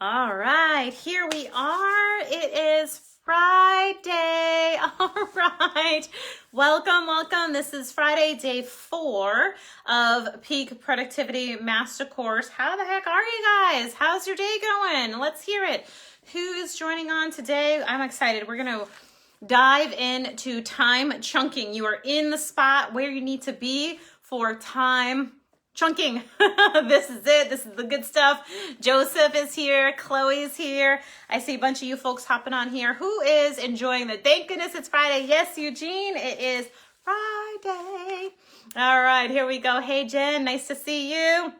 All right, here we are. It is Friday. All right. Welcome. This is Friday, day 4 of Peak Productivity Master Course. How the heck are you guys? How's your day going? Let's hear it. Who's joining on today? I'm excited. We're going to dive into time chunking. You are in the spot where you need to be for time chunking. This is it. This is the good stuff. Joseph is here. Chloe's here. I see a bunch of you folks hopping on here. Who is enjoying the, thank goodness it's Friday. Yes, Eugene, it is Friday. All right, here we go. Hey, Jen, nice to see you.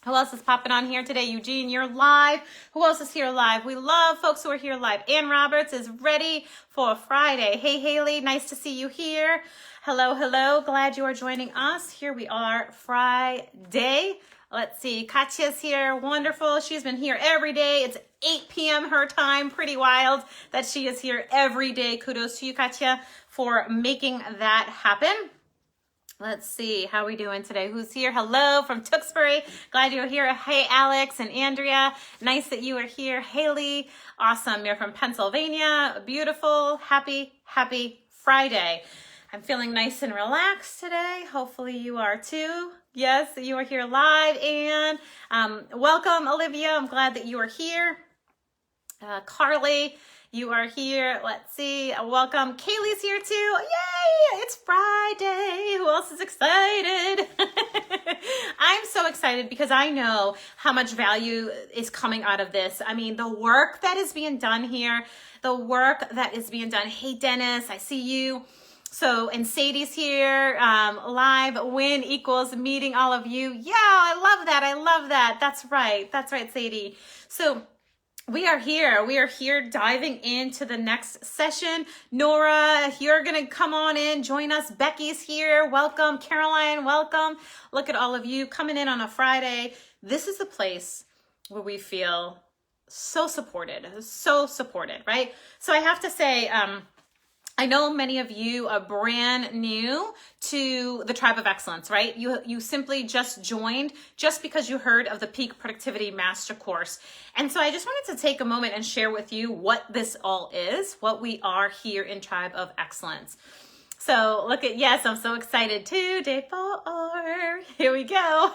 Who else is popping on here today? Eugene, you're live. Who else is here live? We love folks who are here live. Ann Roberts is ready for Friday. Hey, Haley, nice to see you here. Hello. Glad you are joining us. Here we are, Friday. Let's see. Katya's here. Wonderful. She's been here every day. It's 8 p.m. her time. Pretty wild that she is here every day. Kudos to you, Katya, for making that happen. Let's see, how are we doing today? Who's here? Hello from Tewksbury. Glad you're here. Hey, Alex and Andrea. Nice that you are here. Haley, awesome. You're from Pennsylvania. Beautiful. Happy Friday. I'm feeling nice and relaxed today. Hopefully you are too. Yes, you are here live. And welcome, Olivia. I'm glad that you are here. Carly, you are here. Let's see. Welcome. Kaylee's here too. Yay! It's Friday. Who else is excited? I'm so excited because I know how much value is coming out of this. I mean, the work that is being done here, Hey, Dennis, I see you. So, and Sadie's here, live, win equals meeting all of you. Yeah, I love that. That's right, Sadie. So, we are here diving into the next session. Nora, you're going to come on in, join us. Becky's here. Welcome. Caroline, welcome. Look at all of you coming in on a Friday. This is the place where we feel so supported, right? So I have to say, I know many of you are brand new to the Tribe of Excellence, right? You simply just joined just because you heard of the Peak Productivity Master Course. And so I just wanted to take a moment and share with you what this all is, what we are here in Tribe of Excellence. So look at, yes, I'm so excited too. Day 4, here we go.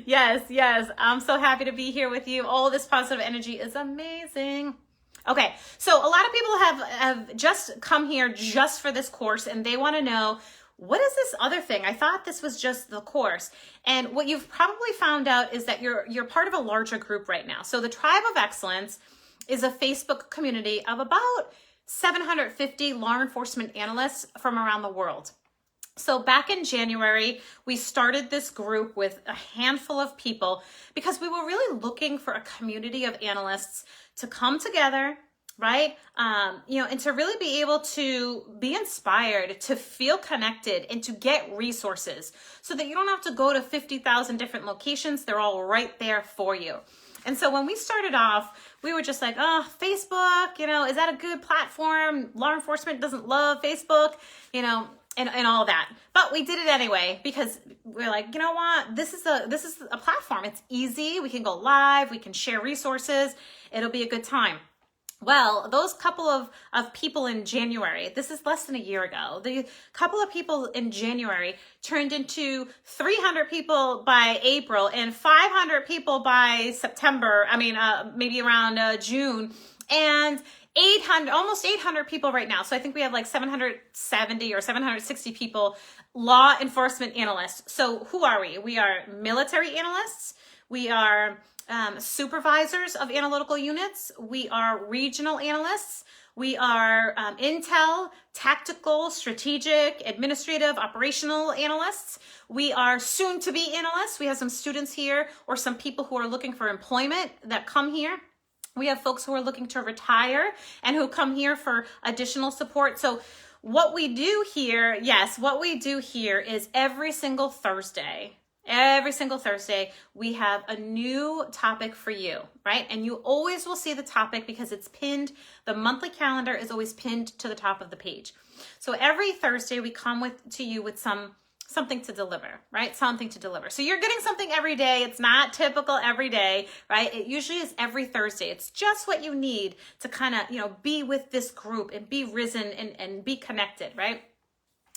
Yes, I'm so happy to be here with you. All this positive energy is amazing. Okay, so a lot of people have just come here just for this course and they want to know, what is this other thing? I thought this was just the course. And what you've probably found out is that you're part of a larger group right now. So the Tribe of Excellence is a Facebook community of about 750 law enforcement analysts from around the world. So back in January, we started this group with a handful of people because we were really looking for a community of analysts to come together, right? And to really be able to be inspired, to feel connected, and to get resources so that you don't have to go to 50,000 different locations. They're all right there for you. And so when we started off, we were just like, oh, Facebook, is that a good platform? Law enforcement doesn't love Facebook, and all that. But we did it anyway because we're like, you know what? This is a platform. It's easy. We can go live. We can share resources. It'll be a good time. Well, those couple of people in January, this is less than a year ago, the couple of people in January turned into 300 people by April and 500 people by September. Maybe around June, and almost 800 people right now. So I think we have like 770 or 760 people, law enforcement analysts. So who are we? We are military analysts. We are supervisors of analytical units. We are regional analysts. We are intel, tactical, strategic, administrative, operational analysts. We are soon to be analysts. We have some students here or some people who are looking for employment that come here. We have folks who are looking to retire and who come here for additional support. So what we do here is every single Thursday, we have a new topic for you, right? And you always will see the topic because it's pinned. The monthly calendar is always pinned to the top of the page. So every Thursday we come to you with some something to deliver, right? Something to deliver. So you're getting something every day. It's not typical every day, right? It usually is every Thursday. It's just what you need to kind of, be with this group and be risen and be connected, right?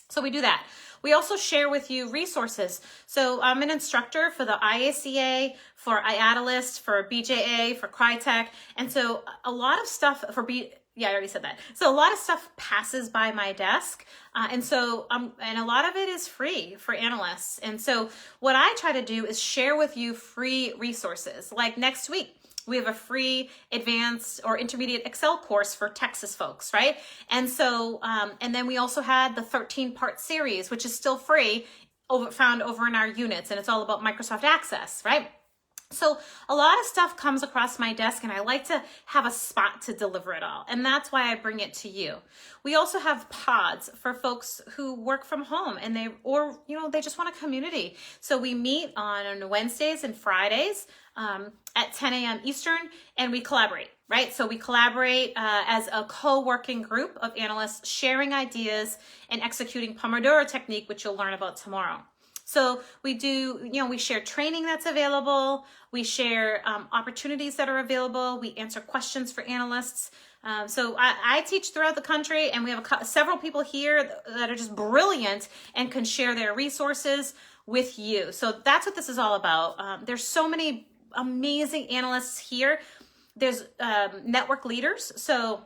So we do that. We also share with you resources. So I'm an instructor for the IACA, for IATALYST, for BJA, for Crytek. And so a lot of stuff for I already said that. So a lot of stuff passes by my desk. And a lot of it is free for analysts. And so what I try to do is share with you free resources. Like next week, we have a free advanced or intermediate Excel course for Texas folks, right? And so, and then we also had the 13-part series, which is still free, found over in our units. And it's all about Microsoft Access, right? So a lot of stuff comes across my desk, and I like to have a spot to deliver it all. And that's why I bring it to you. We also have pods for folks who work from home and they just want a community. So we meet on Wednesdays and Fridays at 10 a.m. Eastern, and we collaborate, right? So we collaborate as a co-working group of analysts sharing ideas and executing Pomodoro technique, which you'll learn about tomorrow. So we do, we share training that's available. We share opportunities that are available. We answer questions for analysts. So I teach throughout the country, and we have several people here that are just brilliant and can share their resources with you. So that's what this is all about. There's so many amazing analysts here. There's network leaders. So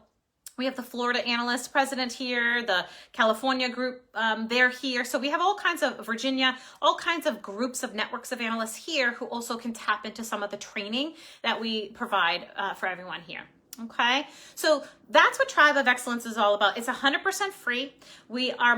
we have the Florida analyst president here, the California group, they're here. So we have all kinds of Virginia, all kinds of groups of networks of analysts here who also can tap into some of the training that we provide for everyone here. Okay, so that's what Tribe of Excellence is all about. It's 100% free. Our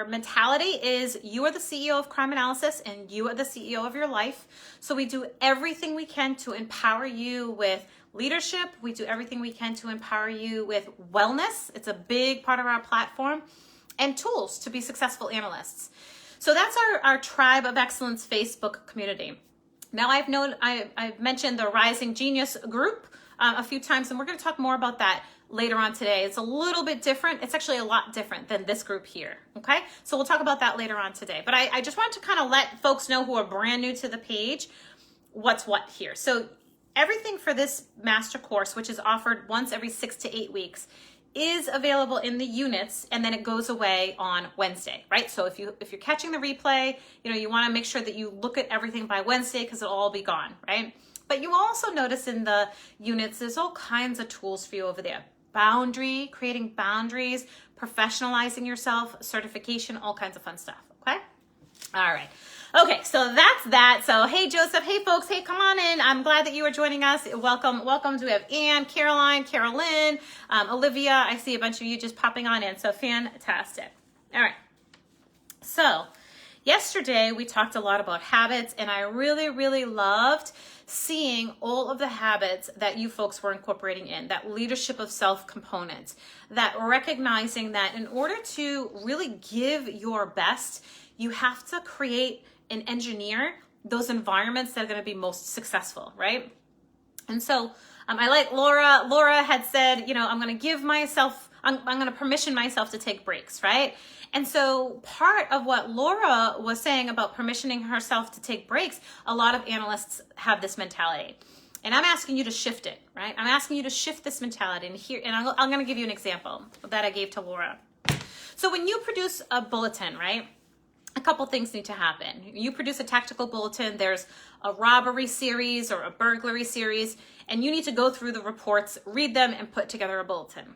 mentality is you are the CEO of crime analysis and you are the CEO of your life. So we do everything we can to empower you with leadership. We do everything we can to empower you with wellness. It's a big part of our platform, and tools to be successful analysts. So that's our Tribe of Excellence Facebook community. Now I've mentioned the Rising Genius group a few times, and we're going to talk more about that later on today. It's a little bit different. It's actually a lot different than this group here. Okay, so we'll talk about that later on today. But I just wanted to kind of let folks know who are brand new to the page what's what here. So everything for this master course, which is offered once every 6 to 8 weeks, is available in the units, and then it goes away on Wednesday, right? So if you're catching the replay, you want to make sure that you look at everything by Wednesday because it'll all be gone, right? But you also notice in the units, there's all kinds of tools for you over there. Creating boundaries, professionalizing yourself, certification, all kinds of fun stuff, okay? All right. Okay, so that's that. So, hey, Joseph. Hey, folks. Hey, come on in. I'm glad that you are joining us. Welcome. We have Anne, Caroline, Carolyn, Olivia. I see a bunch of you just popping on in. So fantastic. All right. So yesterday we talked a lot about habits, and I really, really loved seeing all of the habits that you folks were incorporating in, that leadership of self component, that recognizing that in order to really give your best, you have to create and engineer those environments that are going to be most successful, right? And so I like Laura. Laura had said, I'm going to permission myself to take breaks, right? And so part of what Laura was saying about permissioning herself to take breaks, a lot of analysts have this mentality. And I'm asking you to shift it, right? I'm asking you to shift this mentality. And I'm going to give you an example that I gave to Laura. So when you produce a bulletin, right? A couple things need to happen. You produce a tactical bulletin, there's a robbery series or a burglary series, and you need to go through the reports, read them, and put together a bulletin.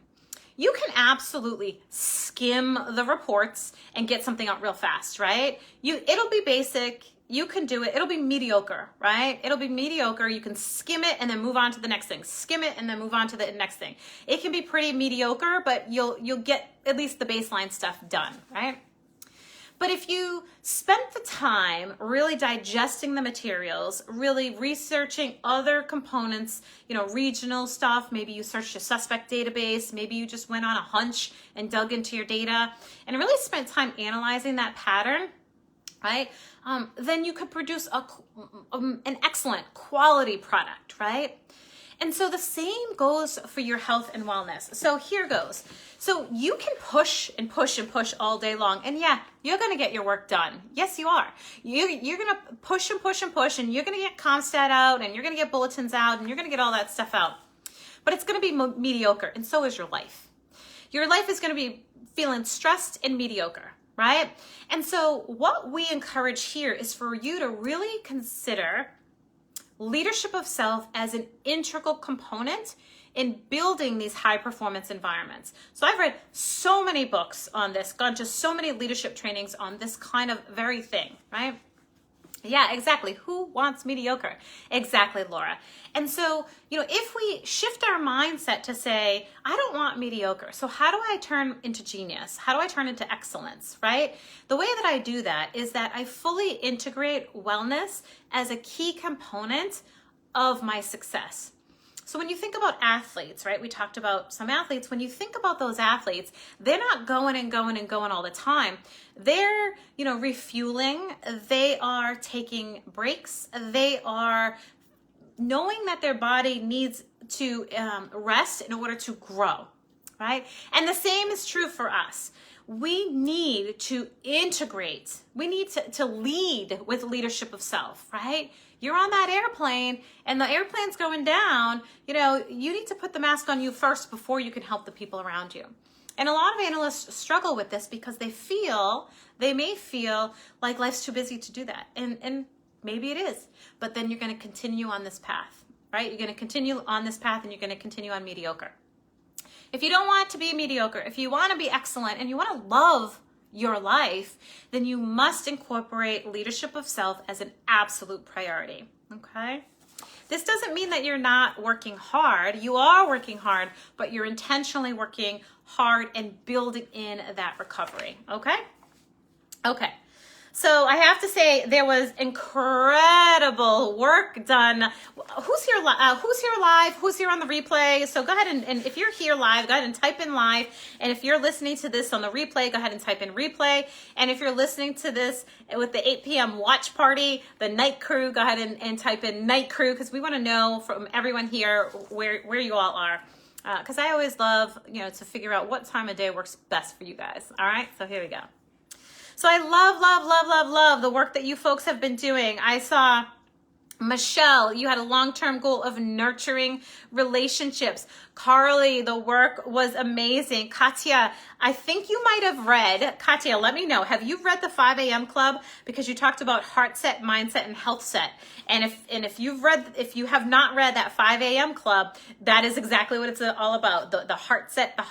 You can absolutely skim the reports and get something out real fast, right? It'll be basic, you can do it, it'll be mediocre, right? It'll be mediocre, you can skim it and then move on to the next thing. Skim it and then move on to the next thing. It can be pretty mediocre, but you'll get at least the baseline stuff done, right? But if you spent the time really digesting the materials, really researching other components, regional stuff, maybe you searched a suspect database, maybe you just went on a hunch and dug into your data and really spent time analyzing that pattern, right? Then you could produce an excellent quality product, right? And so the same goes for your health and wellness. So here goes. So you can push and push and push all day long. And yeah, you're going to get your work done. Yes, you are. You're going to push and push and push, and you're going to get Comstat out, and you're going to get bulletins out, and you're going to get all that stuff out. But it's going to be mediocre, and so is your life. Your life is going to be feeling stressed and mediocre, right? And so what we encourage here is for you to really consider leadership of self as an integral component in building these high performance environments. So I've read so many books on this, gone to so many leadership trainings on this kind of very thing, right? Yeah, exactly. Who wants mediocre? Exactly, Laura. And so, if we shift our mindset to say, I don't want mediocre, so how do I turn into genius? How do I turn into excellence, right? The way that I do that is that I fully integrate wellness as a key component of my success. So when you think about athletes, right, we talked about some athletes. When you think about those athletes, they're not going and going and going all the time. They're, refueling. They are taking breaks. They are knowing that their body needs to rest in order to grow, right? And the same is true for us. We need to integrate. We need to lead with leadership of self, right? You're on that airplane and the airplane's going down, you need to put the mask on you first before you can help the people around you. And a lot of analysts struggle with this because they may feel like life's too busy to do that. And maybe it is, but then you're going to continue on this path, right? You're going to continue on this path and you're going to continue on mediocre. If you don't want to be mediocre, if you want to be excellent and you want to love your life, then you must incorporate leadership of self as an absolute priority, okay? This doesn't mean that you're not working hard. You are working hard, but you're intentionally working hard and building in that recovery, okay? Okay. So I have to say there was incredible work done. Who's here live? Who's here on the replay? So go ahead and if you're here live, go ahead and type in live. And if you're listening to this on the replay, go ahead and type in replay. And if you're listening to this with the 8 p.m. watch party, the night crew, go ahead and type in night crew, because we want to know from everyone here where you all are. Because I always love, to figure out what time of day works best for you guys. All right, so here we go. So I love the work that you folks have been doing. I saw Michelle, you had a long-term goal of nurturing relationships. Carly, the work was amazing. Katya, I think you might have read, Katya, let me know. Have you read the 5 a.m. Club? Because you talked about heart set, mindset, and health set. And if you have not read that 5 a.m. Club, that is exactly what it's all about. The heart set, the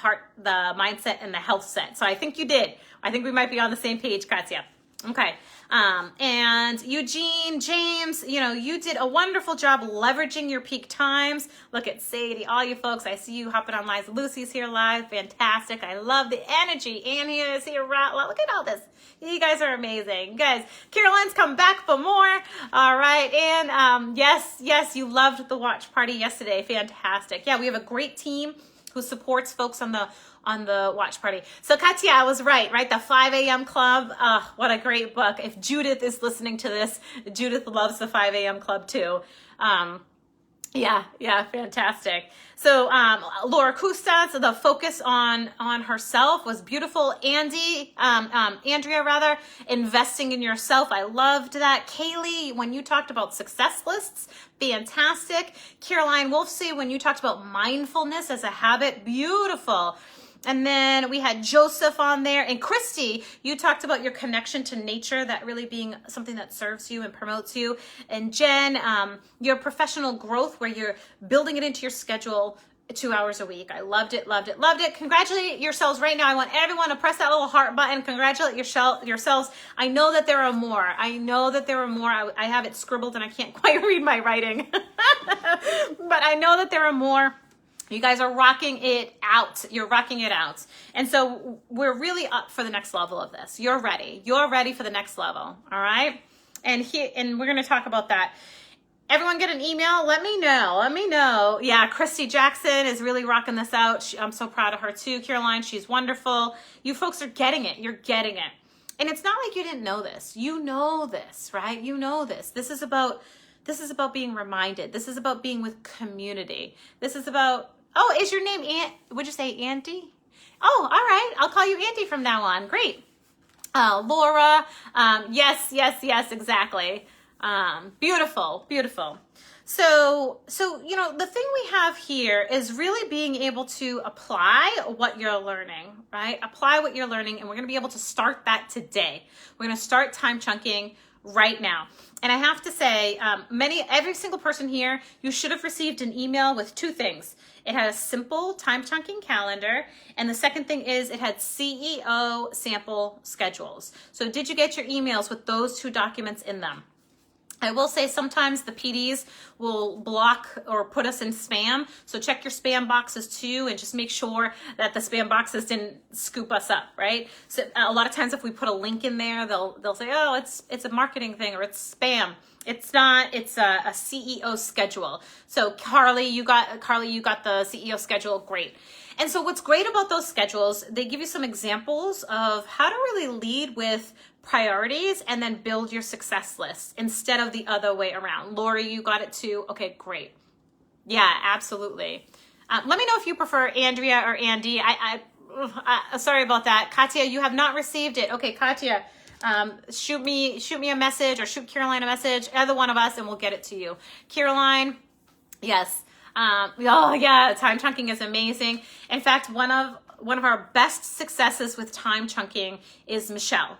mindset, and the health set. So I think you did. I think we might be on the same page, Katya. Okay. And Eugene, James, you did a wonderful job leveraging your peak times. Look at Sadie, all you folks. I see you hopping on live. Lucy's here live. Fantastic. I love the energy. Annie is here. Look at all this. You guys are amazing. Guys, Caroline's come back for more. All right. And yes, you loved the watch party yesterday. Fantastic. Yeah, we have a great team who supports folks on the watch party. So Katya, I was right? The 5 a.m. Club. What a great book. If Judith is listening to this, Judith loves the 5 a.m. Club too. Yeah, fantastic. So Laura Kustas, the focus on herself was beautiful. Andrea rather, investing in yourself. I loved that. Kaylee, when you talked about success lists, fantastic. Caroline Wolfsey, when you talked about mindfulness as a habit, beautiful. And then we had Joseph on there. And Christy, you talked about your connection to nature, that really being something that serves you and promotes you. And Jen, your professional growth, where you're building it into your schedule 2 hours a week. I loved it. Congratulate yourselves right now. I want everyone to press that little heart button. Congratulate yourselves. I know that there are more. I have it scribbled and I can't quite read my writing. But I know that there are more. You guys are rocking it out. You're rocking it out. And so we're really up for the next level of this. You're ready. You're ready for the next level. All right. And we're going to talk about that. Everyone get an email. Let me know. Yeah. Christy Jackson is really rocking this out. I'm so proud of her too. Caroline, she's wonderful. You folks are getting it. You're getting it. And it's not like you didn't know this. You know this, right? You know this. This is about This is about being reminded. This is about being with community. This is about, oh, is your name would you say Andy? Oh, all right. I'll call you Andy from now on. Great. Laura, yes, exactly. Beautiful, beautiful. So, the thing we have here is really being able to apply what you're learning, right? Apply what you're learning, and we're going to be able to start that today. We're going to start time chunking right now. And I have to say, every single person here, you should have received an email with two things. It had a simple time chunking calendar, and the second thing is it had CEO sample schedules. So did you get your emails with those two documents in them? I will say sometimes the PDs will block or put us in spam. So check your spam boxes too, and just make sure that the spam boxes didn't scoop us up, right? So a lot of times if we put a link in there, they'll say, oh, it's a marketing thing or it's spam. It's not, it's a CEO schedule. So Carly, you got the CEO schedule. Great. And so what's great about those schedules, they give you some examples of how to really lead with priorities and then build your success list instead of the other way around. Lori, you got it too. Okay, great. Yeah, absolutely. Let me know if you prefer Andrea or Andy. Sorry about that. Katya, you have not received it. Okay, Katya, shoot me a message or shoot Caroline a message, either one of us, and we'll get it to you. Caroline, yes. Oh yeah, time chunking is amazing. In fact, one of our best successes with time chunking is Michelle.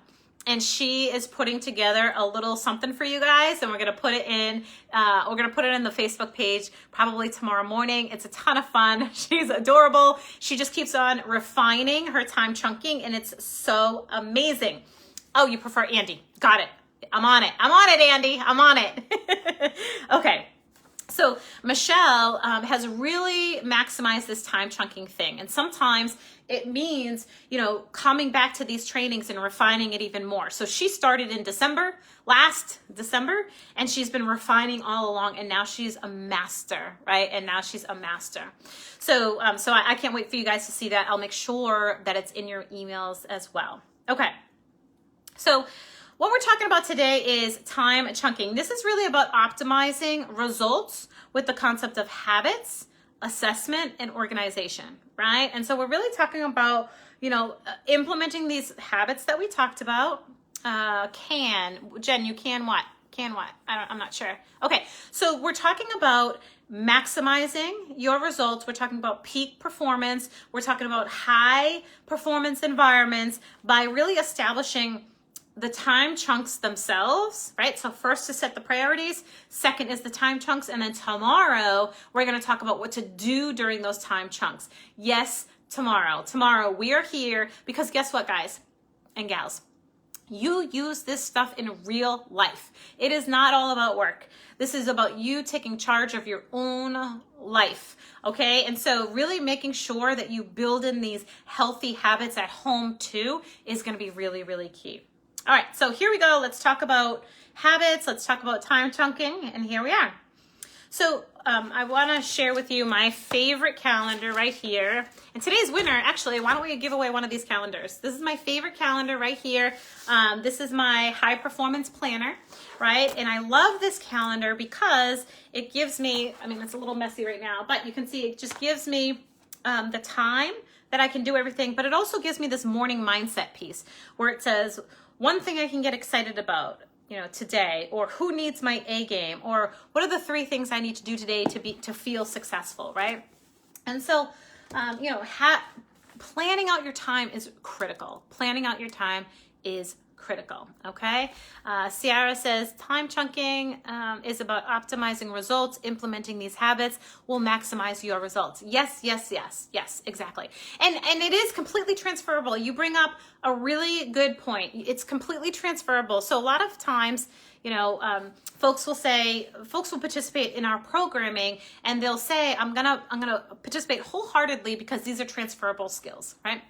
And she is putting together a little something for you guys, and we're gonna put it in. We're gonna put it in the Facebook page probably tomorrow morning. It's a ton of fun. She's adorable. She just keeps on refining her time chunking, and it's so amazing. Oh, you prefer Andy? Got it. I'm on it. I'm on it, Andy. I'm on it. Okay. So Michelle has really maximized this time chunking thing. And sometimes it means, coming back to these trainings and refining it even more. So she started in last December, and she's been refining all along. And now she's a master, right? And now she's a master. So, I can't wait for you guys to see that. I'll make sure that it's in your emails as well. Okay. So what we're talking about today is time chunking. This is really about optimizing results with the concept of habits, assessment, and organization, right? And so we're really talking about, implementing these habits that we talked about. Jen, you can what? Can what? I'm not sure. Okay, so we're talking about maximizing your results. We're talking about peak performance. We're talking about high performance environments by really establishing the time chunks themselves, right? So first to set the priorities, second is the time chunks, and then tomorrow we're going to talk about what to do during those time chunks. Yes, tomorrow we are here because guess what, guys and gals? You use this stuff in real life. It is not all about work. This is about you taking charge of your own life, okay? And so really making sure that you build in these healthy habits at home too is going to be really, really key. All right, so here we go. Let's talk about habits. Let's talk about time chunking, and here we are. So I want to share with you my favorite calendar right here. And today's winner, actually, why don't we give away one of these calendars? This is my favorite calendar right here. This is my high performance planner, right? And I love this calendar because it gives me, it's a little messy right now, but you can see it just gives me the time that I can do everything, but it also gives me this morning mindset piece where it says, one thing I can get excited about, today, or who needs my A game, or what are the 3 things I need to do today to feel successful, right? And so, planning out your time is critical. Planning out your time is critical, okay? Ciara says, time chunking is about optimizing results. Implementing these habits will maximize your results. Yes, exactly. And it is completely transferable. You bring up a really good point. It's completely transferable. So a lot of times, folks will participate in our programming and they'll say, I'm gonna participate wholeheartedly because these are transferable skills, right?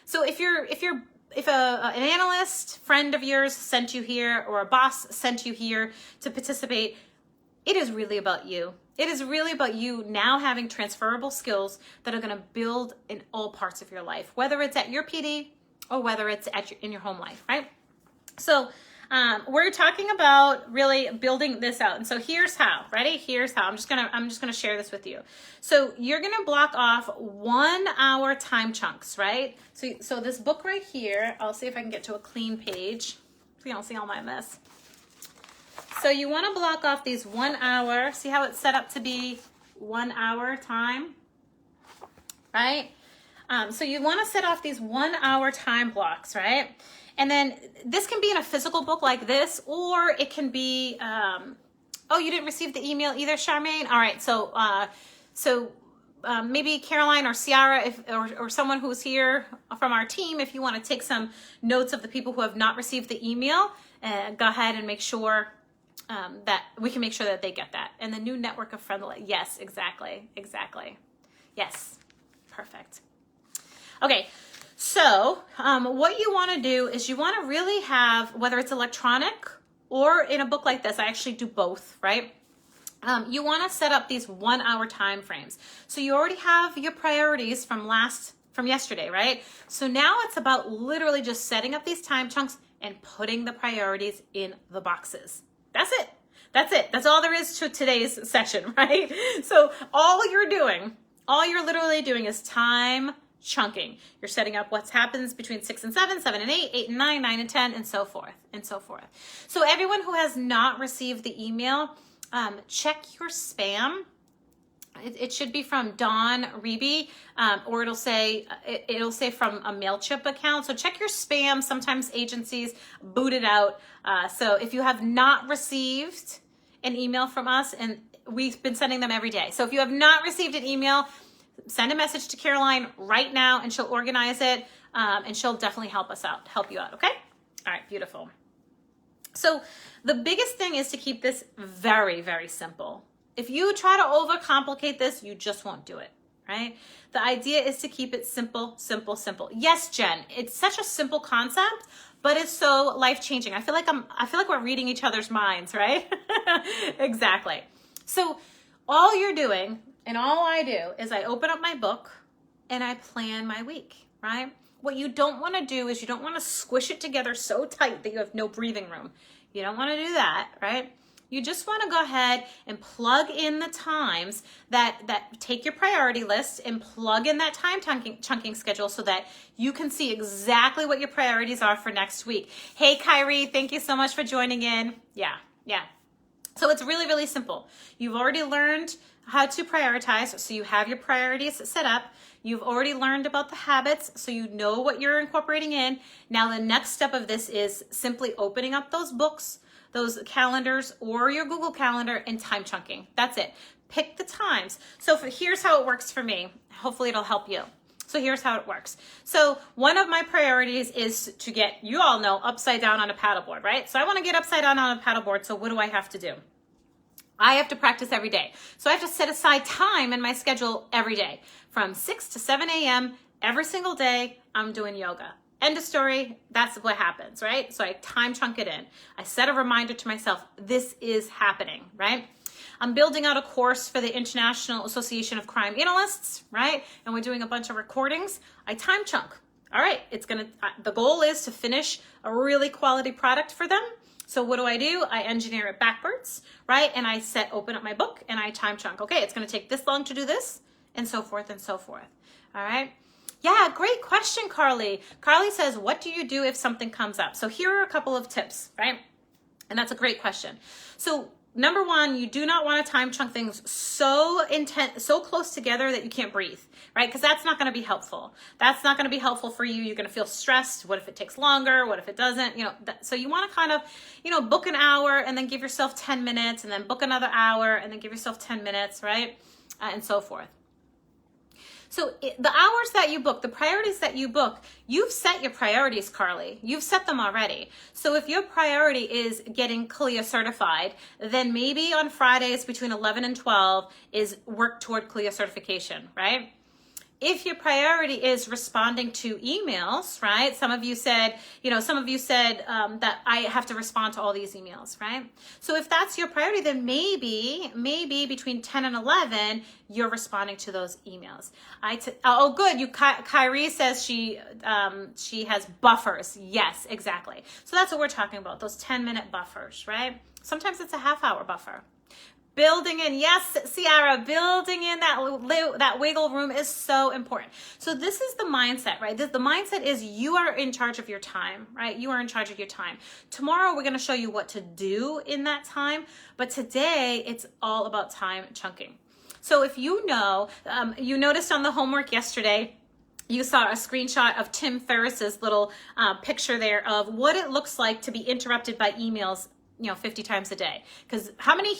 So if an analyst friend of yours sent you here, or a boss sent you here to participate, it is really about you. It is really about you now having transferable skills that are going to build in all parts of your life, whether it's at your PD or whether it's in your home life, right? So We're talking about really building this out. And so here's how. Ready? Here's how. I'm just gonna share this with you. So you're gonna block off 1 hour time chunks, right? So this book right here, I'll see if I can get to a clean page so you don't see all my mess. So you want to block off these 1 hour. See how it's set up to be 1 hour time, right? So you want to set off these 1 hour time blocks, right? And then this can be in a physical book like this, or it can be, oh, you didn't receive the email either, Charmaine? All right, so maybe Caroline or Ciara, or someone who's here from our team, if you want to take some notes of the people who have not received the email, go ahead and make sure that we can make sure that they get that. And the new network of friendly, yes, exactly. Yes, perfect. Okay, so what you want to do is you want to really have, whether it's electronic or in a book like this, I actually do both, right? You want to set up these 1 hour time frames. So you already have your priorities from yesterday, right? So now it's about literally just setting up these time chunks and putting the priorities in the boxes. That's it. That's all there is to today's session, right? So all you're literally doing is time chunking. You're setting up what happens between 6 and 7, 7 and 8, 8 and 9, 9 and 10, and so forth, and so forth. So everyone who has not received the email, check your spam. It should be from Dawn Reby, or it'll say from a MailChimp account. So check your spam. Sometimes agencies boot it out. So if you have not received an email from us, and we've been sending them every day. So if you have not received an email, send a message to Caroline right now and she'll organize it, and she'll definitely help you out, okay? All right, beautiful. So the biggest thing is to keep this very, very simple. If you try to overcomplicate this, you just won't do it, right? The idea is to keep it simple, simple, simple. Yes, Jen, it's such a simple concept, but it's so life-changing. I feel like we're reading each other's minds, right? Exactly. So all you're doing, and all I do, is I open up my book and I plan my week, right? What you don't want to do is you don't want to squish it together so tight that you have no breathing room. You don't want to do that, right? You just want to go ahead and plug in the times that take your priority list and plug in that time chunking schedule so that you can see exactly what your priorities are for next week. Hey, Kyrie, thank you so much for joining in. Yeah. So it's really, really simple. You've already learned how to prioritize, so you have your priorities set up. You've already learned about the habits, so you know what you're incorporating in. Now the next step of this is simply opening up those books, those calendars, or your Google Calendar, and time chunking. That's it. Pick the times. So here's how it works for me. Hopefully it'll help you. So here's how it works. So one of my priorities is to get, you all know, upside down on a paddleboard, right? So I want to get upside down on a paddleboard, so what do I have to do? I have to practice every day. So I have to set aside time in my schedule every day. From 6 to 7 a.m. every single day, I'm doing yoga. End of story. That's what happens, right? So I time chunk it in. I set a reminder to myself, this is happening, right? I'm building out a course for the International Association of Crime Analysts, right? And we're doing a bunch of recordings. I time chunk. All right, the goal is to finish a really quality product for them. So what do? I engineer it backwards, right? And I open up my book and I time chunk. Okay, it's gonna take this long to do this, and so forth and so forth. All right. Yeah, great question, Carly. Carly says, what do you do if something comes up? So here are a couple of tips, right? And that's a great question. So number one, you do not want to time chunk things so close together that you can't breathe, right? Because that's not going to be helpful. That's not going to be helpful for you. You're going to feel stressed. What if it takes longer? What if it doesn't? So you want to kind of, book an hour and then give yourself 10 minutes and then book another hour and then give yourself 10 minutes, right? And so forth. So the hours that you book, the priorities that you book, you've set your priorities, Carly. You've set them already. So if your priority is getting CLIA certified, then maybe on Fridays between 11 and 12 is work toward CLIA certification, right? If your priority is responding to emails, right? Some of you said that I have to respond to all these emails, right? So if that's your priority, then maybe between 10 and 11, you're responding to those emails. Oh, good. Kyrie says she has buffers. Yes, exactly. So that's what we're talking about, those 10-minute buffers, right? Sometimes it's a half-hour buffer. Building in, yes, Ciara, building in that wiggle room is so important. So this is the mindset, right? The mindset is you are in charge of your time, right? You are in charge of your time. Tomorrow, we're going to show you what to do in that time. But today, it's all about time chunking. So if you noticed on the homework yesterday, you saw a screenshot of Tim Ferriss's little picture there of what it looks like to be interrupted by emails 50 times a day. Because how many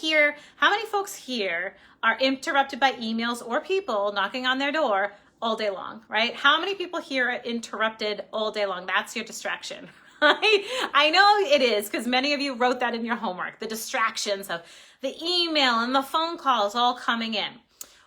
folks here are interrupted by emails or people knocking on their door all day long, right? How many people here are interrupted all day long? That's your distraction, right? I know it is, because many of you wrote that in your homework, the distractions of the email and the phone calls all coming in.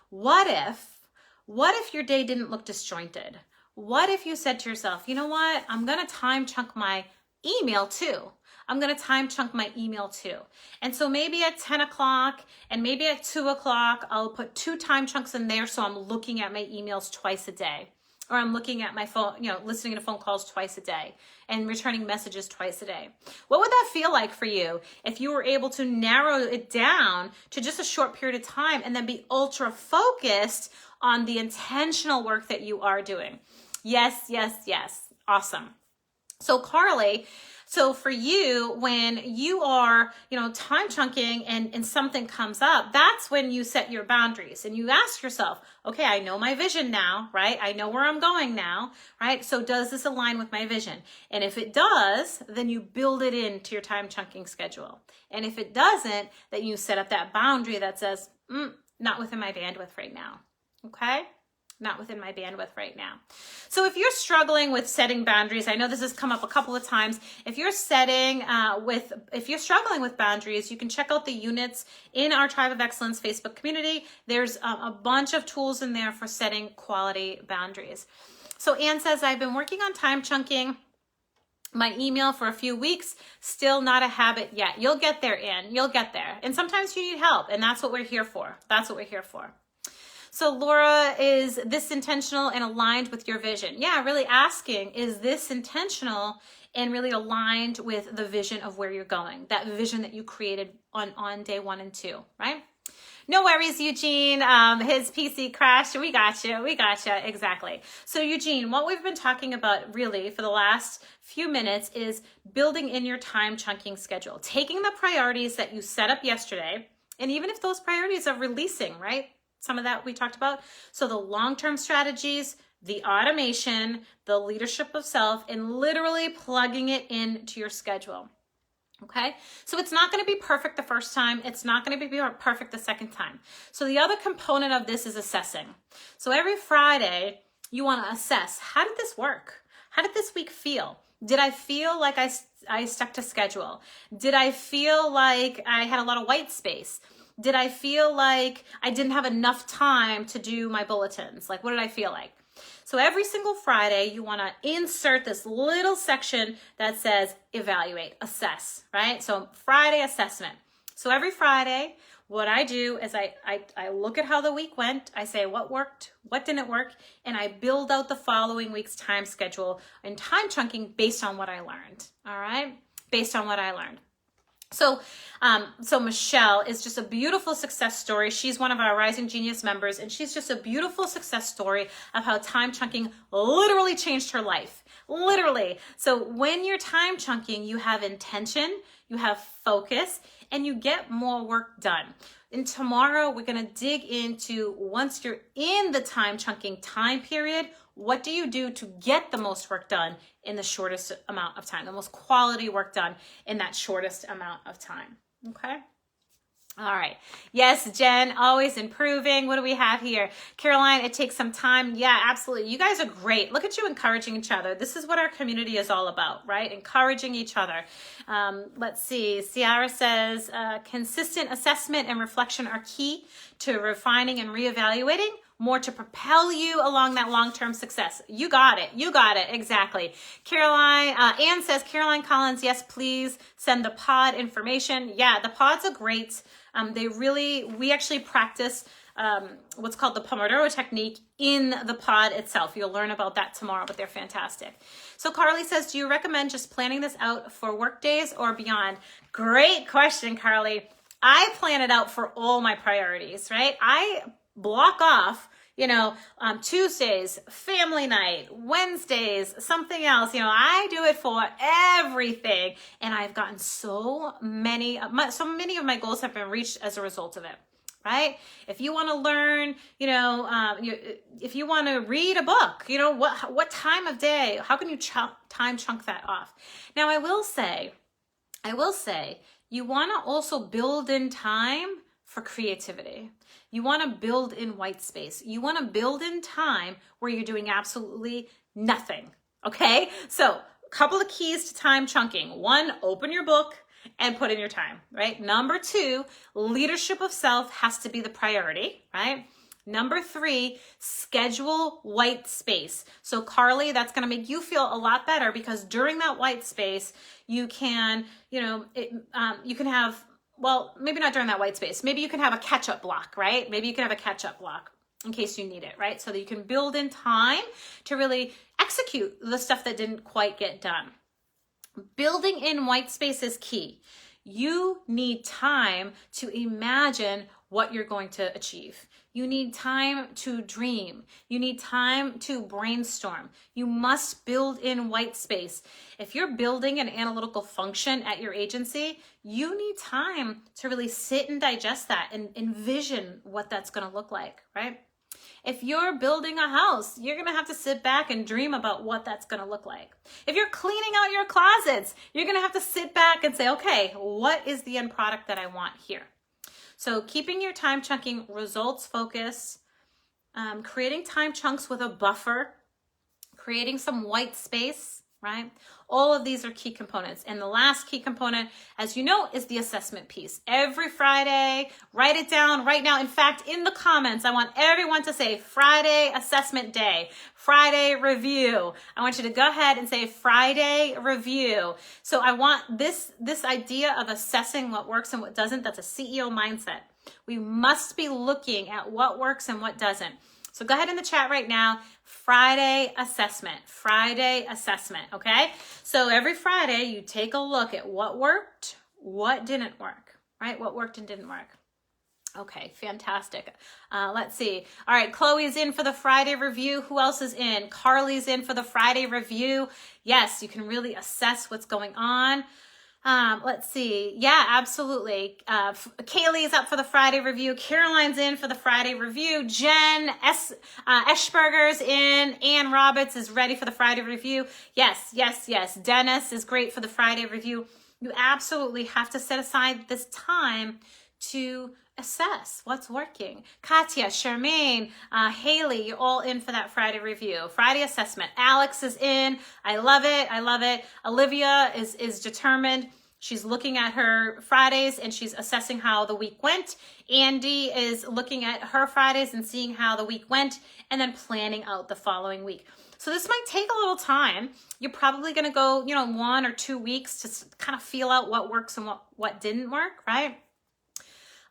What if your day didn't look disjointed? What if you said to yourself, you know what? I'm going to time chunk my email too. I'm going to time chunk my email too. And so maybe at 10 o'clock and maybe at 2 o'clock, I'll put 2 time chunks in there. So I'm looking at my emails twice a day, or I'm looking at my phone, listening to phone calls twice a day and returning messages twice a day. What would that feel like for you if you were able to narrow it down to just a short period of time and then be ultra focused on the intentional work that you are doing? Yes, yes, yes. Awesome. So Carly, for you, when you are, time chunking and something comes up, that's when you set your boundaries and you ask yourself, okay, I know my vision now, right? I know where I'm going now, right? So does this align with my vision? And if it does, then you build it into your time chunking schedule. And if it doesn't, then you set up that boundary that says, not within my bandwidth right now, okay? Not within my bandwidth right now. So if you're struggling with setting boundaries, I know this has come up a couple of times. If you're struggling with boundaries, you can check out the units in our Tribe of Excellence Facebook community. There's a bunch of tools in there for setting quality boundaries. So Anne says, I've been working on time chunking my email for a few weeks, still not a habit yet. You'll get there, Anne. You'll get there. And sometimes you need help, and that's what we're here for. That's what we're here for. So Laura, is this intentional and aligned with your vision? Yeah, really asking, is this intentional and really aligned with the vision of where you're going? That vision that you created on day 1 and 2, right? No worries, Eugene. His PC crashed. We got you. Exactly. So Eugene, what we've been talking about really for the last few minutes is building in your time chunking schedule, taking the priorities that you set up yesterday. And even if those priorities are releasing, right? Some of that we talked about. So the long-term strategies, the automation, the leadership of self, and literally plugging it into your schedule. Okay. So it's not going to be perfect the first time. It's not going to be perfect the second time. So the other component of this is assessing. So every Friday, you want to assess, how did this work? How did this week feel? Did I feel like I stuck to schedule? Did I feel like I had a lot of white space? Did I feel like I didn't have enough time to do my bulletins? Like, what did I feel like? So every single Friday, you want to insert this little section that says evaluate, assess, right? So Friday assessment. So every Friday, what I do is I look at how the week went. I say what worked, what didn't work, and I build out the following week's time schedule and time chunking based on what I learned, all right? Based on what I learned. So Michelle is just a beautiful success story. She's one of our Rising Genius members, and she's just a beautiful success story of how time chunking literally changed her life. Literally. So when you're time chunking, you have intention, you have focus, and you get more work done. And tomorrow we're going to dig into, once you're in the time chunking time period, what do you do to get the most work done in the shortest amount of time, the most quality work done in that shortest amount of time? Okay. All right. Yes, Jen, always improving. What do we have here? Caroline, it takes some time. Yeah, absolutely. You guys are great. Look at you encouraging each other. This is what our community is all about, right? Encouraging each other. Let's see. Ciara says, consistent assessment and reflection are key to refining and reevaluating more to propel you along that long-term success. You got it. You got it. Exactly. Caroline, Ann says, Caroline Collins, yes, please send the pod information. Yeah, the pods are great. We actually practice what's called the Pomodoro technique in the pod itself. You'll learn about that tomorrow, but they're fantastic. So Carly says, do you recommend just planning this out for work days or beyond? Great question, Carly. I plan it out for all my priorities, right? I block off, Tuesdays, family night, Wednesdays, something else. I do it for everything. And I've gotten so many of my goals have been reached as a result of it. Right? If you want to learn, if you want to read a book, what time of day, how can you time chunk that off? Now, I will say, you want to also build in time for creativity. You want to build in white space. You want to build in time where you're doing absolutely nothing. Okay? So a couple of keys to time chunking. One, open your book and put in your time, right? Number 2, leadership of self has to be the priority, right? Number 3, schedule white space. So Carly, that's going to make you feel a lot better because during that white space, you can, you can have, well, maybe not during that white space. Maybe you can have a catch-up block, right? Maybe you can have a catch-up block in case you need it, right? So that you can build in time to really execute the stuff that didn't quite get done. Building in white space is key. You need time to imagine what you're going to achieve. You need time to dream. You need time to brainstorm. You must build in white space. If you're building an analytical function at your agency, you need time to really sit and digest that and envision what that's going to look like, right? If you're building a house, you're going to have to sit back and dream about what that's going to look like. If you're cleaning out your closets, you're going to have to sit back and say, okay, what is the end product that I want here? So keeping your time chunking results focused, creating time chunks with a buffer, creating some white space, right? All of these are key components. And the last key component, as you know, is the assessment piece. Every Friday, write it down right now. In fact, in the comments, I want everyone to say Friday assessment day, Friday review. I want you to go ahead and say Friday review. So I want this idea of assessing what works and what doesn't. That's a CEO mindset. We must be looking at what works and what doesn't. So go ahead in the chat right now, Friday assessment, okay? So every Friday you take a look at what worked, what didn't work, right? What worked and didn't work. Okay, fantastic. Let's see. All right, Chloe's in for the Friday review. Who else is in? Carly's in for the Friday review. Yes, you can really assess what's going on. Let's see. Yeah, absolutely. Kaylee's up for the Friday review. Caroline's in for the Friday review. Jen Eschberger's in. Ann Roberts is ready for the Friday review. Yes. Dennis is great for the Friday review. You absolutely have to set aside this time to assess what's working. Katya, Charmaine, Haley, you're all in for that Friday review. Friday assessment. Alex is in. I love it. Olivia is determined. She's looking at her Fridays and she's assessing how the week went. Andy is looking at her Fridays and seeing how the week went and then planning out the following week. So this might take a little time. You're probably going to go, 1 or 2 weeks to kind of feel out what works and what didn't work, right?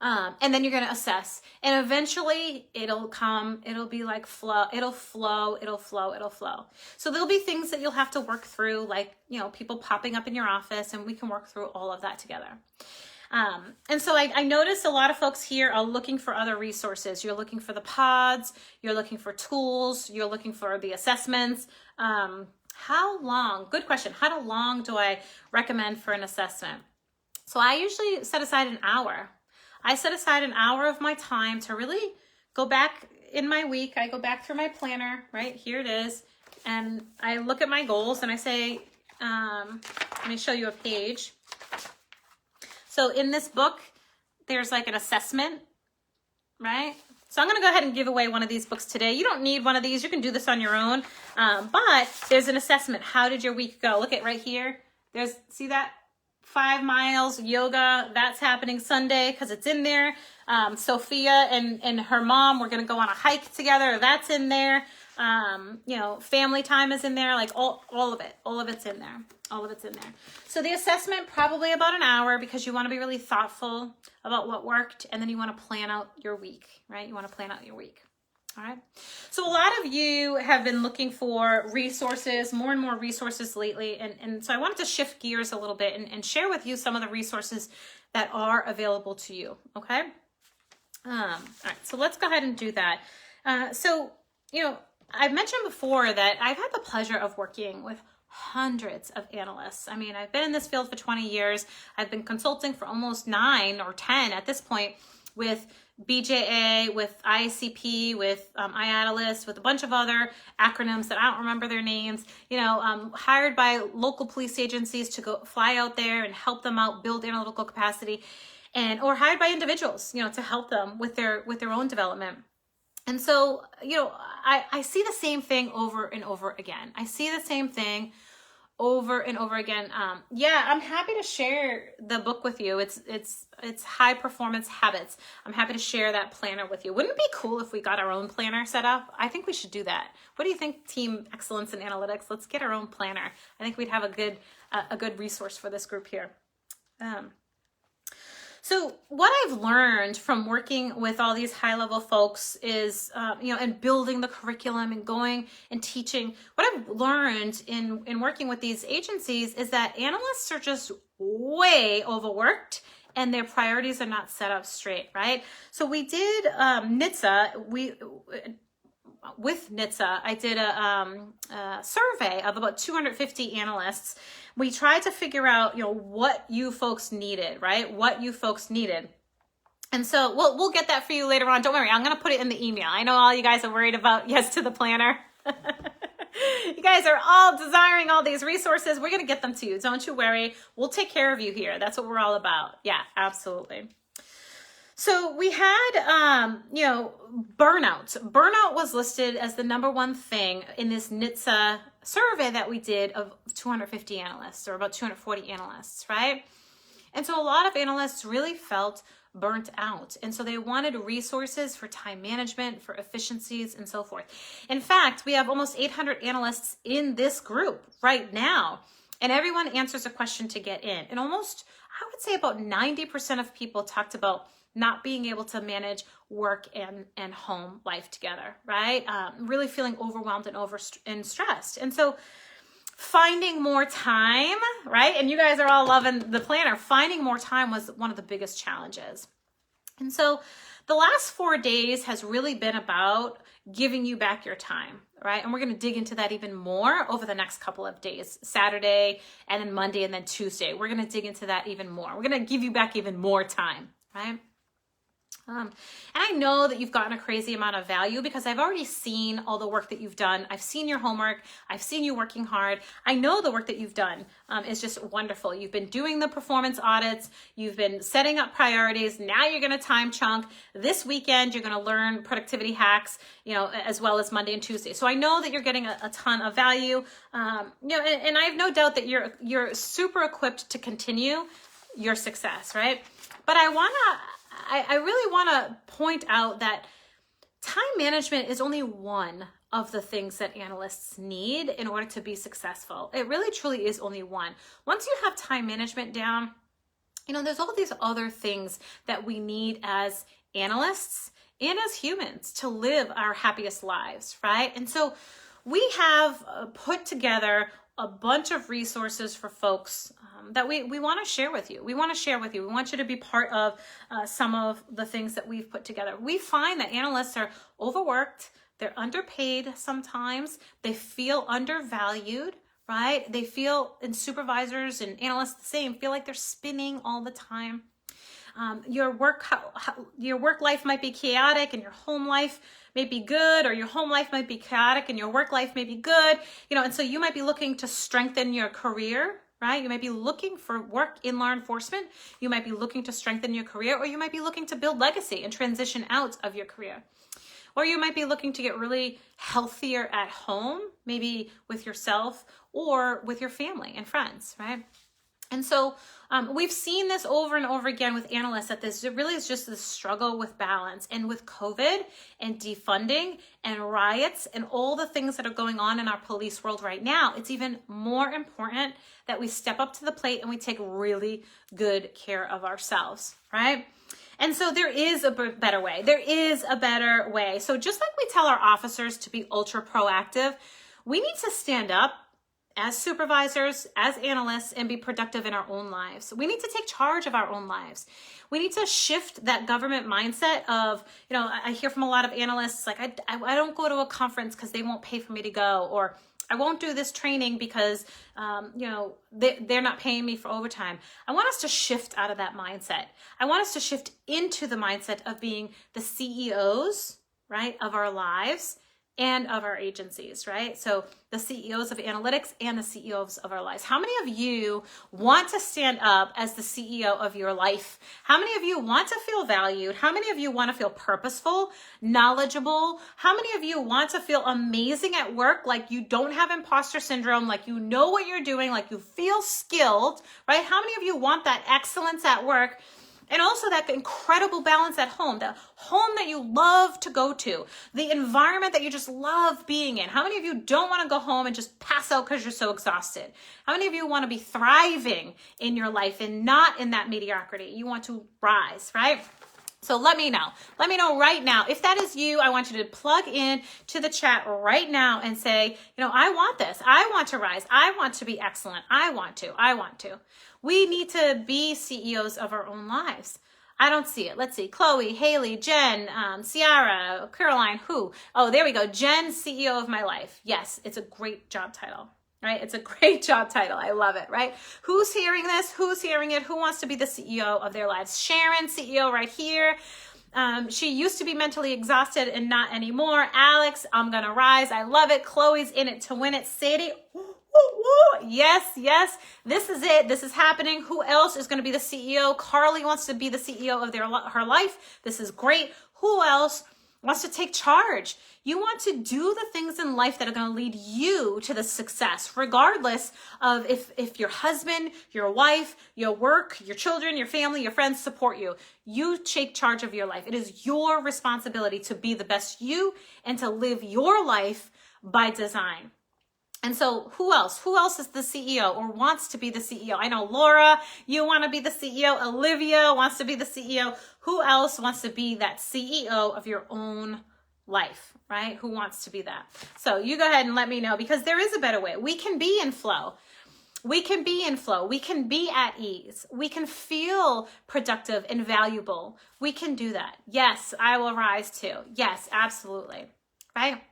And then you're going to assess, and eventually it'll be like flow. It'll flow. So there'll be things that you'll have to work through, like, people popping up in your office, and we can work through all of that together. And so I noticed a lot of folks here are looking for other resources. You're looking for the pods, you're looking for tools, you're looking for the assessments. How long? Good question. How long do I recommend for an assessment? So I usually set aside an hour. I set aside an hour of my time to really go back in my week. I go back through my planner, right? Here it is. And I look at my goals and I say, let me show you a page. So in this book, there's like an assessment, right? So I'm going to go ahead and give away one of these books today. You don't need one of these. You can do this on your own. But there's an assessment. How did your week go? Look at right here. See that? 5 miles yoga. That's happening Sunday because it's in there. Sophia and her mom, we're going to go on a hike together. That's in there. You know, family time is in there, like all of it. All of it's in there. All of it's in there. So the assessment, probably about an hour, because you want to be really thoughtful about what worked. And then you want to plan out your week, right? You want to plan out your week. All right. So a lot of you have been looking for resources, more and more resources lately. And so I wanted to shift gears a little bit and share with you some of the resources that are available to you. Okay. All right. So let's go ahead and do that. So, you know, I've mentioned before that I've had the pleasure of working with hundreds of analysts. I mean, I've been in this field for 20 years. I've been consulting for almost 9 or 10 at this point with BJA, with ICP, with IATLIST, with a bunch of other acronyms that I don't remember their names, you know, hired by local police agencies to go fly out there and help them out, build analytical capacity, or hired by individuals, you know, to help them with their own development. And so, you know, I see the same thing over and over again. I see the same thing over and over again. Yeah, I'm happy to share the book with you. It's High Performance Habits. I'm happy to share that planner with you. Wouldn't it be cool if we got our own planner set up? I think we should do that. What do you think, Team Excellence in Analytics? Let's get our own planner. I think we'd have a good resource for this group here. So what I've learned from working with all these high-level folks is, you know, and building the curriculum and going and teaching, what I've learned in working with these agencies is that analysts are just way overworked and their priorities are not set up straight, right? So we did NHTSA, with NHTSA, I did a survey of about 250 analysts. We tried to figure out, you know, what you folks needed, right? What you folks needed. And so we'll get that for you later on. Don't worry, I'm going to put it in the email. I know all you guys are worried about yes to the planner. You guys are all desiring all these resources. We're going to get them to you. Don't you worry. We'll take care of you here. That's what we're all about. Yeah, absolutely. So we had, you know, burnout. Burnout was listed as the #1 thing in this NHTSA survey that we did of 250 analysts, or about 240 analysts, right? And so a lot of analysts really felt burnt out. And so they wanted resources for time management, for efficiencies, and so forth. In fact, we have almost 800 analysts in this group right now, and everyone answers a question to get in. And almost, I would say about 90% of people talked about not being able to manage work and home life together, right? Really feeling overwhelmed and stressed. And so finding more time, right? And you guys are all loving the planner. Finding more time was one of the biggest challenges. And so the last 4 days has really been about giving you back your time, right? And we're going to dig into that even more over the next couple of days, Saturday and then Monday and then Tuesday. We're going to dig into that even more. We're going to give you back even more time, right? And I know that you've gotten a crazy amount of value because I've already seen all the work that you've done. I've seen your homework. I've seen you working hard. I know the work that you've done is just wonderful. You've been doing the performance audits. You've been setting up priorities. Now you're going to time chunk. This weekend, you're going to learn productivity hacks, you know, as well as Monday and Tuesday. So I know that you're getting a ton of value. You know, and I have no doubt that you're super equipped to continue your success, right? But I really want to point out that time management is only one of the things that analysts need in order to be successful. It really truly is only one. Once you have time management down, you know, there's all these other things that we need as analysts and as humans to live our happiest lives, right? And so we have put together a bunch of resources for folks that we want to share with you. We want to share with you. We want you to be part of some of the things that we've put together. We find that analysts are overworked. They're underpaid sometimes. They feel undervalued, right? They feel, and supervisors and analysts the same, feel like they're spinning all the time. Your work life might be chaotic and your home life may be good, or your home life might be chaotic and your work life may be good, you know, and so you might be looking to strengthen your career, right? You might be looking for work in law enforcement. You might be looking to strengthen your career, or you might be looking to build legacy and transition out of your career. Or you might be looking to get really healthier at home, maybe with yourself or with your family and friends, right? And so we've seen this over and over again with analysts, that this really is just this struggle with balance. And with COVID and defunding and riots and all the things that are going on in our police world right now, it's even more important that we step up to the plate and we take really good care of ourselves, right? And so there is a better way. There is a better way. So just like we tell our officers to be ultra proactive, we need to stand up as supervisors, as analysts, and be productive in our own lives. We need to take charge of our own lives. We need to shift that government mindset of, I hear from a lot of analysts, like, I don't go to a conference because they won't pay for me to go, or I won't do this training because, they're not paying me for overtime. I want us to shift out of that mindset. I want us to shift into the mindset of being the CEOs, right, of our lives and of our agencies, right? So the CEOs of analytics and the CEOs of our lives. How many of you want to stand up as the CEO of your life? How many of you want to feel valued? How many of you want to feel purposeful, knowledgeable? How many of you want to feel amazing at work, like you don't have imposter syndrome, like you know what you're doing, like you feel skilled, right? How many of you want that excellence at work? And also that incredible balance at home, the home that you love to go to, the environment that you just love being in. How many of you don't want to go home and just pass out because you're so exhausted? How many of you want to be thriving in your life and not in that mediocrity? You want to rise, right? So let me know. Let me know right now. If that is you, I want you to plug in to the chat right now and say, I want this. I want to rise. I want to be excellent. I want to. We need to be CEOs of our own lives. I don't see it. Let's see. Chloe, Haley, Jen, Ciara, Caroline, who? Oh, there we go. Jen, CEO of my life. Yes, it's a great job title, right? It's a great job title. I love it, right? Who's hearing this? Who's hearing it? Who wants to be the CEO of their lives? Sharon, CEO right here. She used to be mentally exhausted and not anymore. Alex, I'm going to rise. I love it. Chloe's in it to win it. Sadie, yes. This is it. This is happening. Who else is going to be the CEO? Carly wants to be the CEO of her life. This is great. Who else wants to take charge? You want to do the things in life that are going to lead you to the success, regardless of if your husband, your wife, your work, your children, your family, your friends support you. You take charge of your life. It is your responsibility to be the best you and to live your life by design. And so who else? Who else is the CEO or wants to be the CEO? I know Laura, you want to be the CEO. Olivia wants to be the CEO. Who else wants to be that CEO of your own life, right? Who wants to be that? So you go ahead and let me know, because there is a better way. We can be in flow. We can be in flow. We can be at ease. We can feel productive and valuable. We can do that. Yes, I will rise too. Yes, absolutely. Right?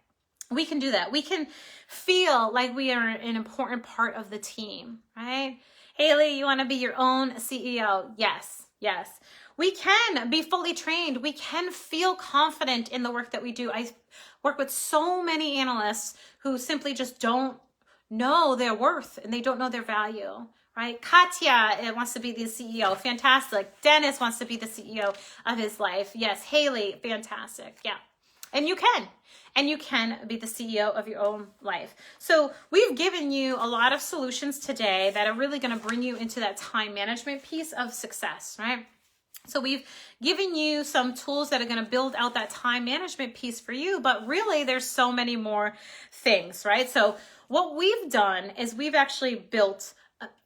We can do that. We can feel like we are an important part of the team, right? Haley, you want to be your own CEO? Yes. We can be fully trained. We can feel confident in the work that we do. I work with so many analysts who simply just don't know their worth and they don't know their value, right? Katya wants to be the CEO. Fantastic. Dennis wants to be the CEO of his life. Yes. Haley, fantastic. Yeah. And you can. And you can be the CEO of your own life. So we've given you a lot of solutions today that are really going to bring you into that time management piece of success, right? So we've given you some tools that are going to build out that time management piece for you, but really there's so many more things, right? So what we've done is we've actually built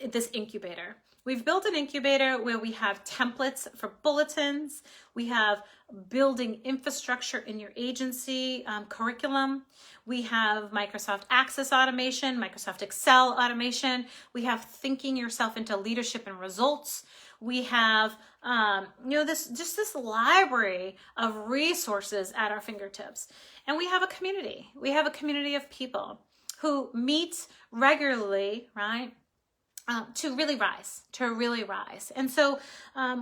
this incubator. We've built an incubator where we have templates for bulletins. We have building infrastructure in your agency curriculum. We have Microsoft Access automation, Microsoft Excel automation. We have thinking yourself into leadership and results. We have, this library of resources at our fingertips. And we have a community. We have a community of people who meet regularly, right? To really rise. And so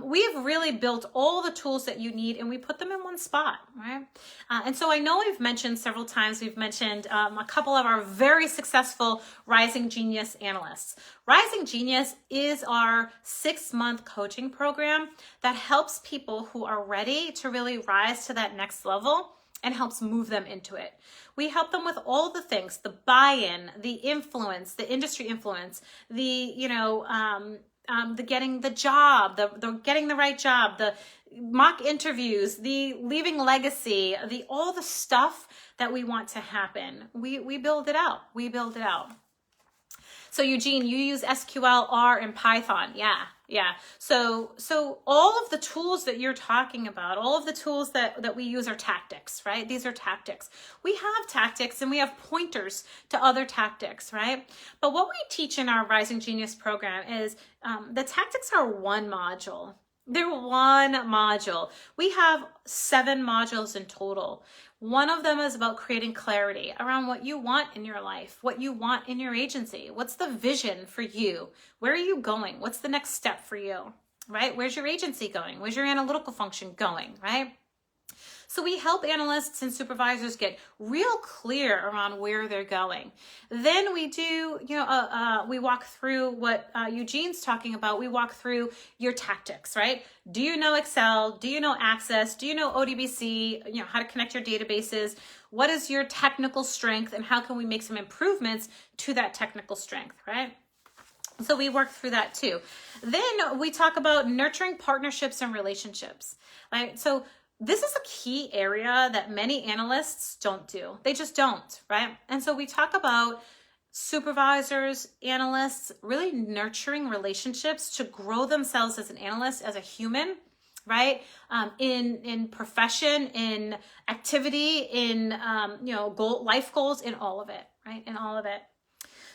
we've really built all the tools that you need and we put them in one spot, right? And so I know we've mentioned several times, we've mentioned a couple of our very successful Rising Genius analysts. Rising Genius is our 6-month coaching program that helps people who are ready to really rise to that next level and helps move them into it. We help them with all the things, the buy-in, the influence, the industry influence, the, the getting the job, the getting the right job, the mock interviews, the leaving legacy, all the stuff that we want to happen. We build it out. We build it out. So Eugene, you use SQL, R, and Python. Yeah. So all of the tools that you're talking about, all of the tools that we use are tactics, right? These are tactics. We have tactics and we have pointers to other tactics, right? But what we teach in our Rising Genius program is the tactics are one module. They're one module. We have 7 modules in total. One of them is about creating clarity around what you want in your life, what you want in your agency. What's the vision for you? Where are you going? What's the next step for you, right? Where's your agency going? Where's your analytical function going, right? So we help analysts and supervisors get real clear around where they're going. Then we do, we walk through what Eugene's talking about. We walk through your tactics, right? Do you know Excel? Do you know Access? Do you know ODBC? How to connect your databases? What is your technical strength and how can we make some improvements to that technical strength, right? So we work through that too. Then we talk about nurturing partnerships and relationships, right? So this is a key area that many analysts don't do. They just don't, right? And so we talk about supervisors, analysts, really nurturing relationships to grow themselves as an analyst, as a human, right? In profession, in activity, in life goals, in all of it, right? In all of it.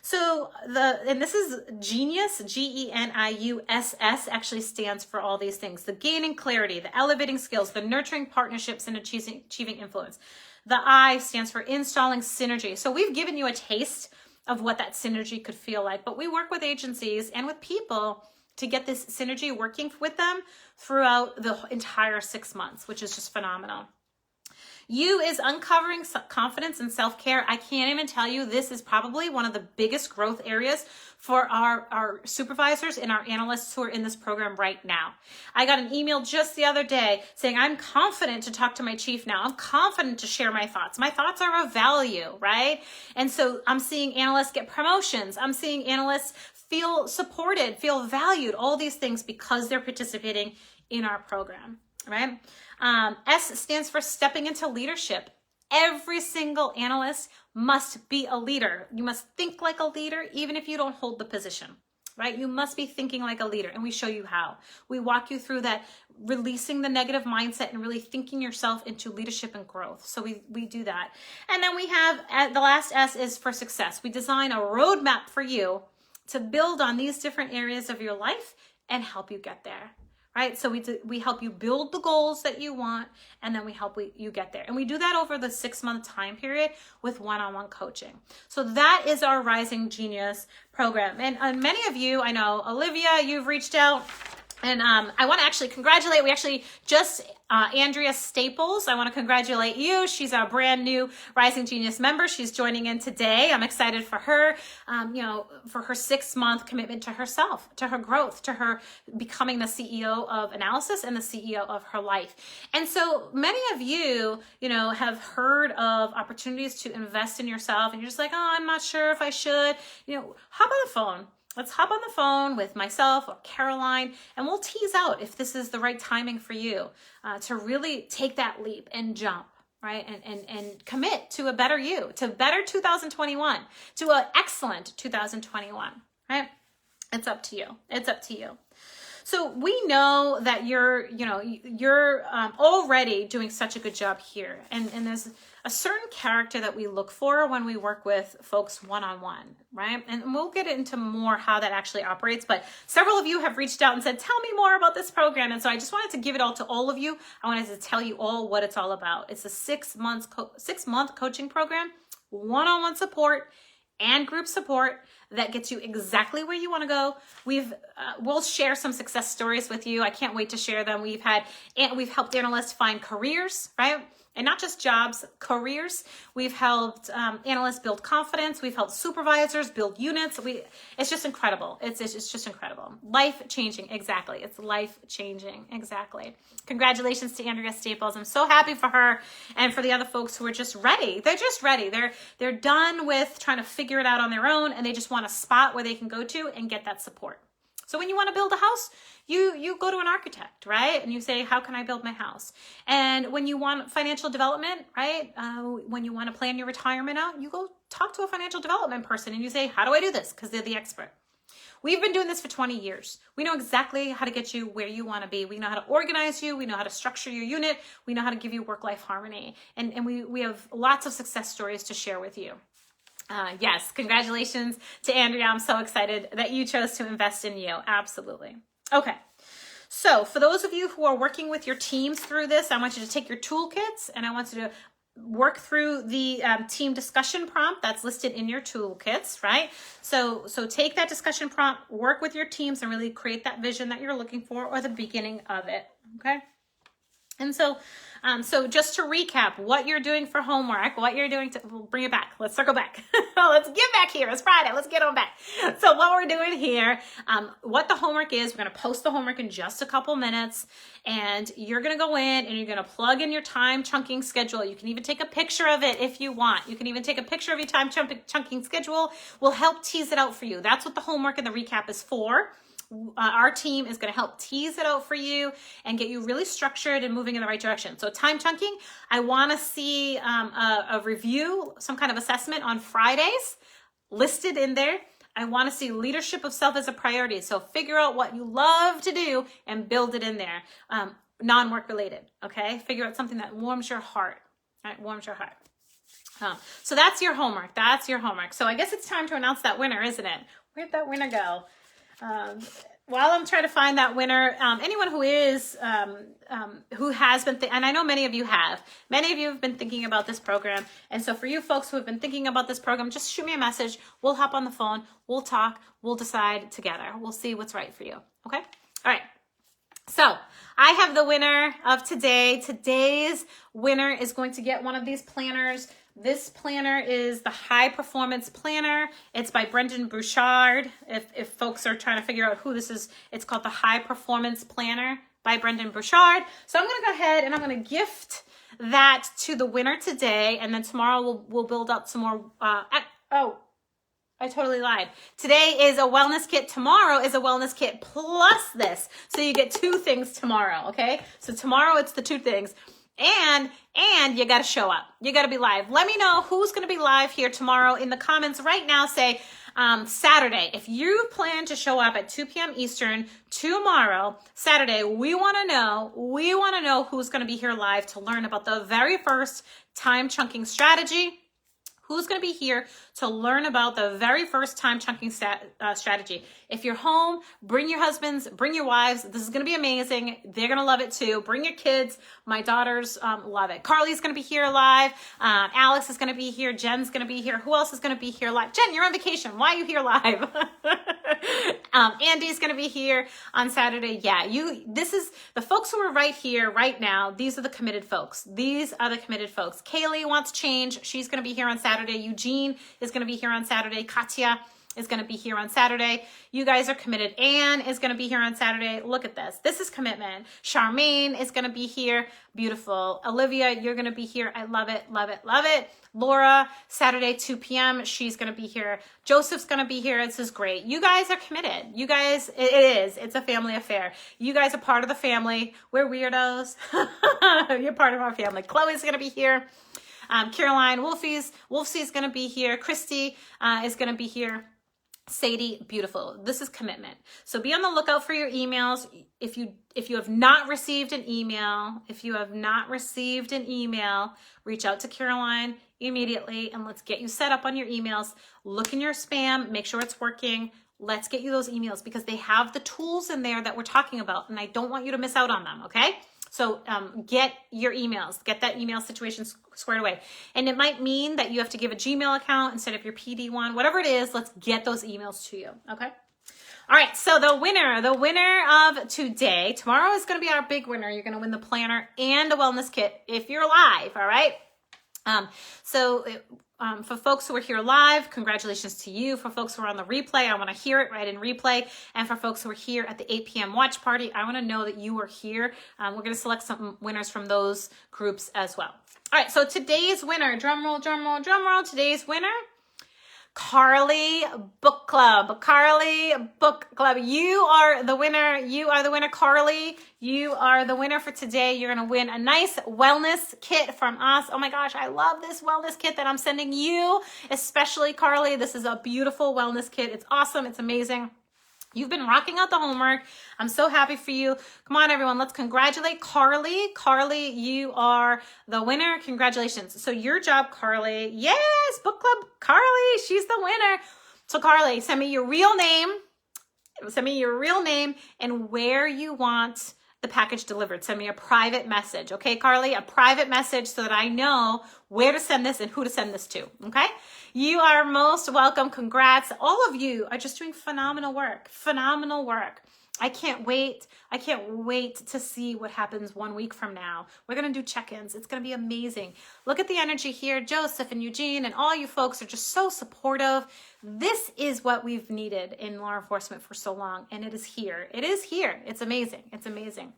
So and this is Genius, Geniuss, actually stands for all these things. The gaining clarity, the elevating skills, the nurturing partnerships, and achieving influence. The I stands for installing synergy. So we've given you a taste of what that synergy could feel like, but we work with agencies and with people to get this synergy working with them throughout the entire 6 months, which is just phenomenal. U is uncovering confidence and self-care. I can't even tell you, this is probably one of the biggest growth areas for our supervisors and our analysts who are in this program right now. I got an email just the other day saying, I'm confident to talk to my chief now. I'm confident to share my thoughts. My thoughts are of value, right? And so I'm seeing analysts get promotions. I'm seeing analysts feel supported, feel valued, all these things because they're participating in our program, right? S stands for stepping into leadership. Every single analyst must be a leader. You must think like a leader, even if you don't hold the position, right? You must be thinking like a leader, and we show you how. We walk you through that, releasing the negative mindset and really thinking yourself into leadership and growth. So we do that. And then we have, the last S is for success. We design a roadmap for you to build on these different areas of your life and help you get there. Right? So we help you build the goals that you want, and then we help you get there. And we do that over the 6-month time period with one-on-one coaching. So that is our Rising Genius program. And many of you, I know, Olivia, you've reached out. And I want to actually congratulate, we actually just, Andrea Staples, I want to congratulate you. She's our brand new Rising Genius member. She's joining in today. I'm excited for her, for her 6-month commitment to herself, to her growth, to her becoming the CEO of analysis and the CEO of her life. And so many of you, have heard of opportunities to invest in yourself, and you're just like, oh, I'm not sure if I should, hop on the phone. Let's hop on the phone with myself or Caroline, and we'll tease out if this is the right timing for you to really take that leap and jump, right? And commit to a better you, to better 2021, to an excellent 2021, right? It's up to you. It's up to you. So we know that you're already doing such a good job here. And there's a certain character that we look for when we work with folks one-on-one, right? And we'll get into more how that actually operates. But several of you have reached out and said, tell me more about this program. And so I just wanted to give it all to all of you. I wanted to tell you all what it's all about. It's a 6-month coaching program, one-on-one support, and group support that gets you exactly where you want to go. We'll share some success stories with you. I can't wait to share them. We've helped analysts find careers, right? And not just jobs, careers. We've helped analysts build confidence. We've helped supervisors build units. It's just incredible. It's just incredible. Life-changing, exactly. It's life-changing, exactly. Congratulations to Andrea Staples. I'm so happy for her and for the other folks who are just ready. They're just ready. They're done with trying to figure it out on their own, and they just want a spot where they can go to and get that support. So when you want to build a house, you go to an architect, right? And you say, how can I build my house? And when you want financial development, right? When you want to plan your retirement out, you go talk to a financial development person and you say, how do I do this? Because they're the expert. We've been doing this for 20 years. We know exactly how to get you where you want to be. We know how to organize you. We know how to structure your unit. We know how to give you work-life harmony. And we have lots of success stories to share with you. Yes, congratulations to Andrea. I'm so excited that you chose to invest in you. Absolutely. Okay. So for those of you who are working with your teams through this, I want you to take your toolkits and I want you to work through the team discussion prompt that's listed in your toolkits, right? So take that discussion prompt, work with your teams and really create that vision that you're looking for or the beginning of it, okay? And so just to recap what you're doing for homework, what you're doing to, we'll bring it back. Let's circle back. Let's get back here. It's Friday. Let's get on back. So what we're doing here, what the homework is, we're going to post the homework in just a couple minutes and you're going to go in and you're going to plug in your time chunking schedule. You can even take a picture of it if you want. You can even take a picture of your time chunking schedule. We'll help tease it out for you. That's what the homework and the recap is for. Our team is going to help tease it out for you and get you really structured and moving in the right direction. So time chunking, I want to see a review, some kind of assessment on Fridays listed in there. I want to see leadership of self as a priority. So figure out what you love to do and build it in there. Non-work related, okay? Figure out something that warms your heart, right? Warms your heart. So that's your homework. That's your homework. So I guess it's time to announce that winner, isn't it? Where'd that winner go? While I'm trying to find that winner, anyone who is, who has been, and I know many of you have been thinking about this program. And so for you folks who have been thinking about this program, just shoot me a message. We'll hop on the phone. We'll talk. We'll decide together. We'll see what's right for you. Okay. All right. So I have the winner of today. Today's winner is going to get one of these planners. This planner is the High Performance Planner. It's by Brendan Bouchard. If folks are trying to figure out who this is, it's called the High Performance Planner by Brendan Bouchard. So I'm going to go ahead and I'm going to gift that to the winner today. And then tomorrow we'll build up some more. I totally lied. Today is a wellness kit. Tomorrow is a wellness kit plus this. So you get two things tomorrow, okay? So tomorrow it's the two things. And you got to show up. You got to be live. Let me know who's going to be live here tomorrow in the comments right now. Say Saturday. If you plan to show up at 2 p.m. Eastern tomorrow, Saturday, we want to know who's going to be here live to learn about the very first time chunking strategy. Who's going to be here to learn about the very first time chunking strategy? If you're home, bring your husbands, bring your wives. This is going to be amazing. They're going to love it too. Bring your kids. My daughters love it. Carly's going to be here live. Alex is going to be here. Jen's going to be here. Who else is going to be here live? Jen, you're on vacation. Why are you here live? Andy's going to be here on Saturday. Yeah, this is the folks who are right here right now. These are the committed folks. These are the committed folks. Kaylee wants change. She's going to be here on Saturday. Eugene is going to be here on Saturday. Katya is going to be here on Saturday. You guys are committed. Anne is going to be here on Saturday. Look at this. This is commitment. Charmaine is going to be here. Beautiful. Olivia, you're going to be here. I love it, love it, love it. Laura, Saturday, 2 p.m. She's going to be here. Joseph's going to be here. This is great. You guys are committed. You guys, it is. It's a family affair. You guys are part of the family. We're weirdos. You're part of our family. Chloe's going to be here. Caroline, Wolfie's going to be here. Christy is going to be here. Sadie, beautiful. This is commitment. So be on the lookout for your emails. If you have not received an email, reach out to Caroline immediately and let's get you set up on your emails. Look in your spam, make sure it's working. Let's get you those emails because they have the tools in there that we're talking about and I don't want you to miss out on them, okay? So get your emails, get that email situation squared away. And it might mean that you have to give a Gmail account instead of your PD one, whatever it is, let's get those emails to you, okay? All right, so the winner of today, tomorrow is gonna be our big winner. You're gonna win the planner and a wellness kit if you're live, all right? For folks who are here live, congratulations to you. For folks who are on the replay, I want to hear it right in replay. And for folks who are here at the 8 p.m. watch party, I want to know that you are here. We're going to select some winners from those groups as well. All right, so today's winner, drum roll, today's winner, Carly Book Club. Carly Book Club. You are the winner. You are the winner, Carly. You are the winner for today. You're going to win a nice wellness kit from us. Oh my gosh, I love this wellness kit that I'm sending you, especially Carly. This is a beautiful wellness kit. It's awesome. It's amazing. You've been rocking out the homework. I'm so happy for you. Come on, everyone. Let's congratulate Carly. Carly, you are the winner. Congratulations. So your job, Carly. Yes, book club, Carly. She's the winner. So Carly, send me your real name. Send me your real name and where you want the package delivered. Send me a private message. Okay, Carly, a private message so that I know where to send this and who to send this to. Okay, you are most welcome. Congrats. All of you are just doing phenomenal work. Phenomenal work. I can't wait. I can't wait to see what happens 1 week from now. We're going to do check-ins. It's going to be amazing. Look at the energy here. Joseph and Eugene and all you folks are just so supportive. This is what we've needed in law enforcement for so long, and it is here. It is here. It's amazing. It's amazing.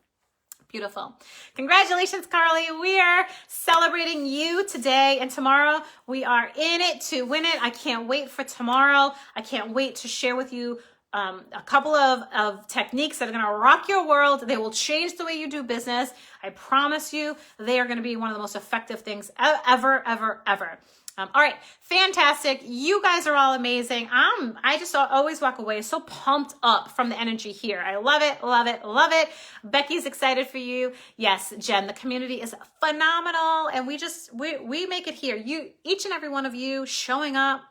Beautiful. Congratulations, Carly. We are celebrating you today and tomorrow. We are in it to win it. I can't wait for tomorrow. I can't wait to share with you a couple of techniques that are going to rock your world. They will change the way you do business. I promise you, they are going to be one of the most effective things ever, ever, ever. All right, fantastic. You guys are all amazing. I just always walk away so pumped up from the energy here. I love it, love it, love it. Becky's excited for you. Yes, Jen, the community is phenomenal, and we make it here. You, each and every one of you, showing up,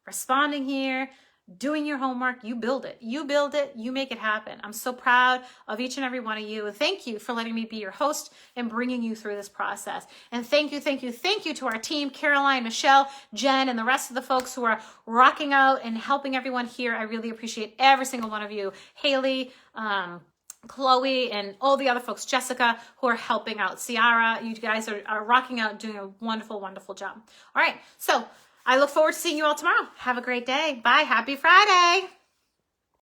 responding here, doing your homework. You build it. You build it. You make it happen. I'm so proud of each and every one of you. Thank you for letting me be your host and bringing you through this process. And thank you to our team, Caroline, Michelle, Jen, and the rest of the folks who are rocking out and helping everyone here. I really appreciate every single one of you. Haley, Chloe, and all the other folks, Jessica, who are helping out. Ciara, you guys are rocking out, doing a wonderful, wonderful job. All right. So I look forward to seeing you all tomorrow. Have a great day. Bye. Happy Friday.